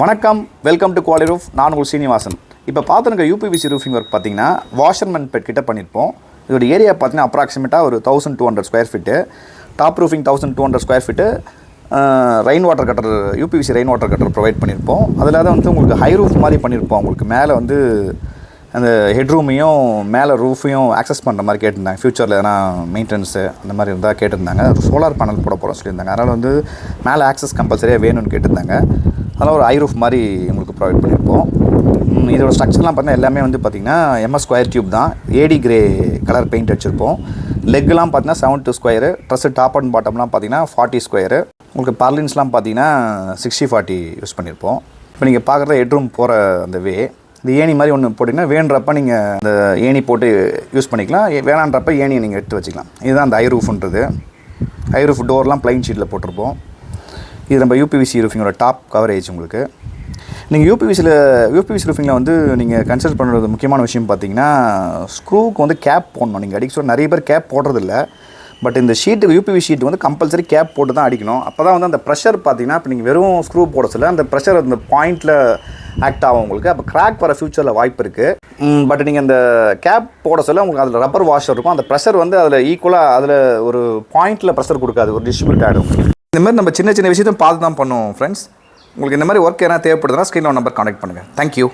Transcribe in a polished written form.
வணக்கம், welcome to quality roof. நான் உங்கள் சீனிவாசன். இப்போ பார்த்துருக்க யூபிவிசி ரூஃபிங் ஒர்க் பார்த்தீங்கன்னா வாஷர்மேன் பெட் கிட்ட பண்ணியிருப்போம். இதோட ஏரியா பார்த்தீங்கன்னா அப்ராக்சிமேட்டாக ஒரு 1200 square feet. Top roofing 1200 square feet. Rain water cutter, UPVC rain water cutter provide பண்ணியிருப்போம். அதில் தான் வந்து உங்களுக்கு ஹை ரூஃப் மாதிரி பண்ணியிருப்போம். உங்களுக்கு மேலே வந்து அந்த ஹெட் ரூமையும் மேலே ரூஃபையும் ஆக்சஸ் பண்ணுற மாதிரி கேட்டிருந்தாங்க. ஃப்யூச்சரில் எதனா மெயின்டெனன்ஸு அந்த மாதிரி இருந்தால் கேட்டிருந்தாங்க. சோலார் பேனல் போட போகிறோம் சொல்லியிருந்தாங்க. அதனால் வந்து மேலே ஆக்சஸ் கம்பல்சரியாக வேணும்னு கேட்டிருந்தாங்க. அதனால் ஒரு ஹை ரூஃப் மாதிரி உங்களுக்கு ப்ரொவைட் பண்ணியிருப்போம். இதோட ஸ்ட்ரக்சர்லாம் பார்த்தீங்கன்னா எல்லாமே வந்து பார்த்திங்கன்னா MS ஸ்கொயர் டியூப் தான். AD கிரே கலர் பெயிண்ட் அடிச்சிருப்போம். லெக்லாம் பார்த்தீங்கன்னா 72 ஸ்கொயரு. ட்ரெஸ்ஸு டாப் அண்ட் பாட்டம்லாம் பார்த்தீங்கன்னா 40 ஸ்கொயரு. உங்களுக்கு பர்லின்ஸ்லாம் பார்த்தீங்கன்னா 60-40 யூஸ் பண்ணியிருப்போம். இப்போ நீங்கள் பார்க்குற ஹெட்ரூம் போகிற அந்த இந்த ஏணி மாதிரி ஒன்று போட்டிங்கன்னா வேணுன்றப்ப நீங்கள் அந்த ஏணி போட்டு யூஸ் பண்ணிக்கலாம். வேணான்றப்ப ஏணியை நீங்கள் எடுத்து வச்சுக்கலாம். இதுதான் அந்த ஹை ரூஃப்ன்றது. ஹை ரூஃப் டோர்லாம் ப்ளைன் ஷீட்டில் போட்டிருப்போம். இது நம்ம யூபிவிசி ரூஃபிங்கோட டாப் கவரேஜ். உங்களுக்கு நீங்கள் யூபிவிசி ரூஃபிங்கில் வந்து நீங்கள் கன்சிடர் பண்ணுறது முக்கியமான விஷயம் பார்த்தீங்கன்னா ஸ்க்ரூவுக்கு வந்து கேப் போடணும். நீங்கள் அடிக்க சொல்ல நிறைய பேர் கேப் போடுறதில்ல. பட் இந்த ஷீட்டுக்கு யூபிவி ஷீட் வந்து கம்பல்சரி கேப் போட்டு தான் அடிக்கணும். அப்போ தான் வந்து அந்த ப்ரெஷர் பார்த்தீங்கன்னா இப்போ நீங்கள் வெறும் ஸ்க்ரூ போட சொல்ல அந்த ப்ரெஷர் அந்த பாயிண்ட்டில் ஆக்ட் ஆகும் உங்களுக்கு. அப்போ கிராக் வர ஃபியூச்சரில் வாய்ப்பு இருக்குது. பட் நீங்கள் அந்த கேப் போட சொல்ல உங்களுக்கு அதில் ரப்பர் வாஷர் இருக்கும். அந்த ப்ரெஷர் வந்து அதில் ஈக்குவலாக அதில் ஒரு பாயிண்ட்டில் ப்ரெஷர் கொடுக்காது, ஒரு டிஸ்ட்ரிபியூட் ஆகிடும். இந்த மாதிரி நம்ம சின்ன சின்ன விஷயத்தையும் பார்த்து தான் பண்ணுவோம் ஃப்ரெண்ட்ஸ். உங்களுக்கு இந்த மாதிரி ஒர்க் எதனா தேவைப்படுதுன்னா ஸ்க்ரீனில் நம்பர் கான்டாக்ட் பண்ணுங்கள். தேங்க்யூ.